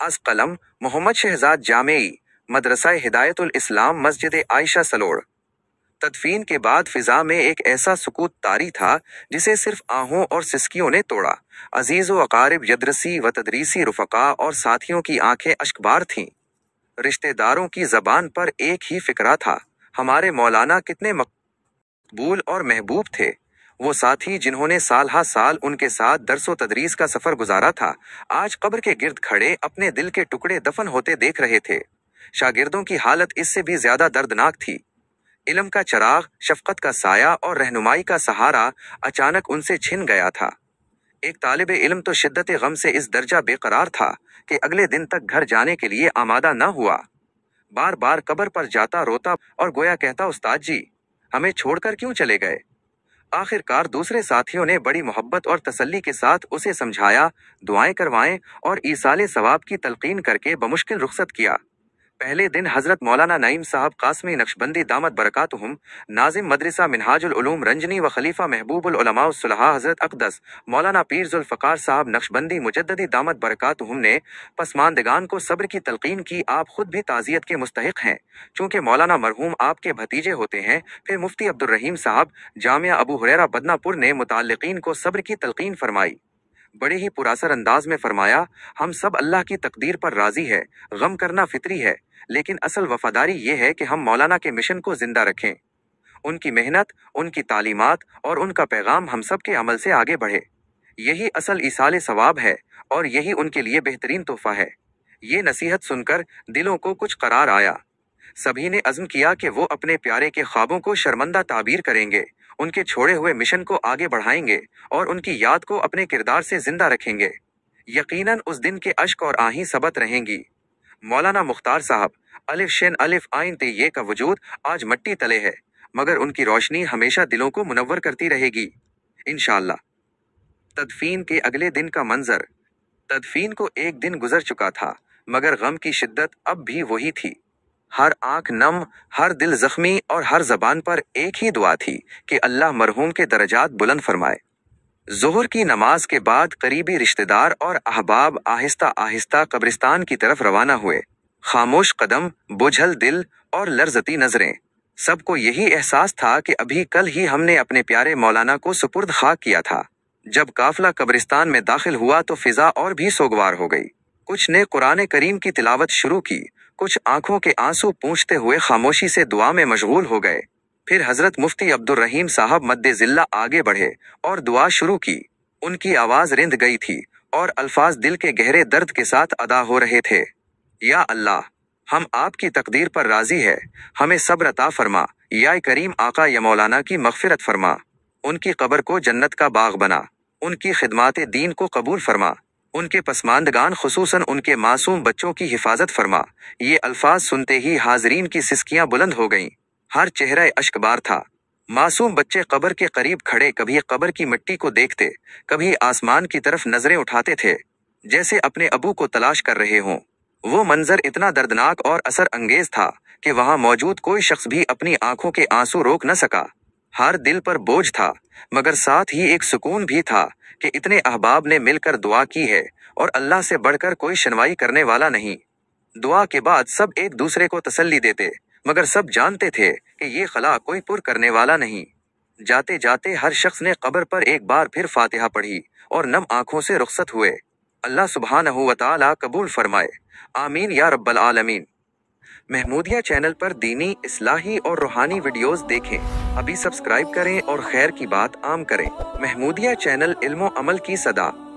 از قلم محمد شہزاد جامعی مدرسہ ہدایت الاسلام مسجد عائشہ سلوڑ۔ تدفین کے بعد فضا میں ایک ایسا سکوت طاری تھا جسے صرف آہوں اور سسکیوں نے توڑا۔ عزیز و اقارب، یدرسی و تدریسی رفقا اور ساتھیوں کی آنکھیں اشکبار تھیں۔ رشتہ داروں کی زبان پر ایک ہی فکرہ تھا، ہمارے مولانا کتنے مقبول اور محبوب تھے۔ وہ ساتھی جنہوں نے سال ہا سال ان کے ساتھ درس و تدریس کا سفر گزارا تھا، آج قبر کے گرد کھڑے اپنے دل کے ٹکڑے دفن ہوتے دیکھ رہے تھے۔ شاگردوں کی حالت اس سے بھی زیادہ دردناک تھی۔ علم کا چراغ، شفقت کا سایہ اور رہنمائی کا سہارا اچانک ان سے چھن گیا تھا۔ ایک طالب علم تو شدت غم سے اس درجہ بے قرار تھا کہ اگلے دن تک گھر جانے کے لیے آمادہ نہ ہوا۔ بار بار قبر پر جاتا روتا اور گویا کہتا، استاد جی ہمیں چھوڑ کر کیوں چلے گئے؟ آخر کار دوسرے ساتھیوں نے بڑی محبت اور تسلی کے ساتھ اسے سمجھایا، دعائیں کروائیں اور ایصال ثواب کی تلقین کر کے بمشکل رخصت کیا۔ پہلے دن حضرت مولانا نعیم صاحب قاسمی نقشبندی دامت برکاتہم، ناظم مدرسہ منہاج العلوم رنجنی و خلیفہ محبوب العلماء الصلحاء حضرت اقدس مولانا پیر ذوالفقار صاحب نقشبندی مجددی دامت برکاتہم نے پسماندگان کو صبر کی تلقین کی۔ آپ خود بھی تعزیت کے مستحق ہیں، چونکہ مولانا مرحوم آپ کے بھتیجے ہوتے ہیں۔ پھر مفتی عبدالرحیم صاحب جامعہ ابو ہریرہ بدنہ پور نے متعلقین کو صبر کی تلقین فرمائی۔ بڑے ہی پراثر انداز میں فرمایا، ہم سب اللہ کی تقدیر پر راضی ہے، غم کرنا فطری ہے، لیکن اصل وفاداری یہ ہے کہ ہم مولانا کے مشن کو زندہ رکھیں، ان کی محنت، ان کی تعلیمات اور ان کا پیغام ہم سب کے عمل سے آگے بڑھے۔ یہی اصل ایصال ثواب ہے اور یہی ان کے لیے بہترین تحفہ ہے۔ یہ نصیحت سن کر دلوں کو کچھ قرار آیا۔ سبھی نے عزم کیا کہ وہ اپنے پیارے کے خوابوں کو شرمندہ تعبیر کریں گے، ان کے چھوڑے ہوئے مشن کو آگے بڑھائیں گے اور ان کی یاد کو اپنے کردار سے زندہ رکھیں گے۔ یقیناً اس دن کے اشک اور آہیں ثبت رہیں گی۔ مولانا مختار صاحب الف شین الف آئین تے یہ کا وجود آج مٹی تلے ہے، مگر ان کی روشنی ہمیشہ دلوں کو منور کرتی رہے گی انشاءاللہ۔ تدفین کے اگلے دن کا منظر۔ تدفین کو ایک دن گزر چکا تھا، مگر غم کی شدت اب بھی وہی تھی۔ ہر آنکھ نم، ہر دل زخمی اور ہر زبان پر ایک ہی دعا تھی کہ اللہ مرحوم کے درجات بلند فرمائے۔ ظہر کی نماز کے بعد قریبی رشتہ دار اور احباب آہستہ آہستہ قبرستان کی طرف روانہ ہوئے۔ خاموش قدم، بجھل دل اور لرزتی نظریں۔ سب کو یہی احساس تھا کہ ابھی کل ہی ہم نے اپنے پیارے مولانا کو سپرد خاک کیا تھا۔ جب قافلہ قبرستان میں داخل ہوا تو فضا اور بھی سوگوار ہو گئی۔ کچھ نے قرآن کریم کی تلاوت شروع کی، کچھ آنکھوں کے آنسو پونچھتے ہوئے خاموشی سے دعا میں مشغول ہو گئے۔ پھر حضرت مفتی عبدالرحیم صاحب مد ظلہ آگے بڑھے اور دعا شروع کی۔ ان کی آواز رند گئی تھی اور الفاظ دل کے گہرے درد کے ساتھ ادا ہو رہے تھے۔ یا اللہ، ہم آپ کی تقدیر پر راضی ہے، ہمیں صبر عطا فرما۔ یا کریم آقا یا مولانا کی مغفرت فرما، ان کی قبر کو جنت کا باغ بنا، ان کی خدمات دین کو قبول فرما، ان کے پسماندگان خصوصاً ان کے معصوم بچوں کی حفاظت فرما۔ یہ الفاظ سنتے ہی حاضرین کی سسکیاں بلند ہو گئیں، ہر چہرہ اشکبار تھا۔ معصوم بچے قبر کے قریب کھڑے کبھی قبر کی مٹی کو دیکھتے، کبھی آسمان کی طرف نظریں اٹھاتے تھے، جیسے اپنے ابو کو تلاش کر رہے ہوں۔ وہ منظر اتنا دردناک اور اثر انگیز تھا کہ وہاں موجود کوئی شخص بھی اپنی آنکھوں کے آنسو روک نہ سکا۔ ہر دل پر بوجھ تھا، مگر ساتھ ہی ایک سکون بھی تھا کہ اتنے احباب نے مل کر دعا کی ہے اور اللہ سے بڑھ کر کوئی شنوائی کرنے والا نہیں۔ دعا کے بعد سب ایک دوسرے کو تسلی دیتے، مگر سب جانتے تھے کہ یہ خلا کوئی پر کرنے والا نہیں۔ جاتے جاتے ہر شخص نے قبر پر ایک بار پھر فاتحہ پڑھی اور نم آنکھوں سے رخصت ہوئے۔ اللہ سبحانہ و تعالیٰ قبول فرمائے، آمین یا رب العالمین۔ محمودیہ چینل پر دینی، اصلاحی اور روحانی ویڈیوز دیکھیں۔ ابھی سبسکرائب کریں اور خیر کی بات عام کریں۔ محمودیہ چینل علم و عمل کی صدا۔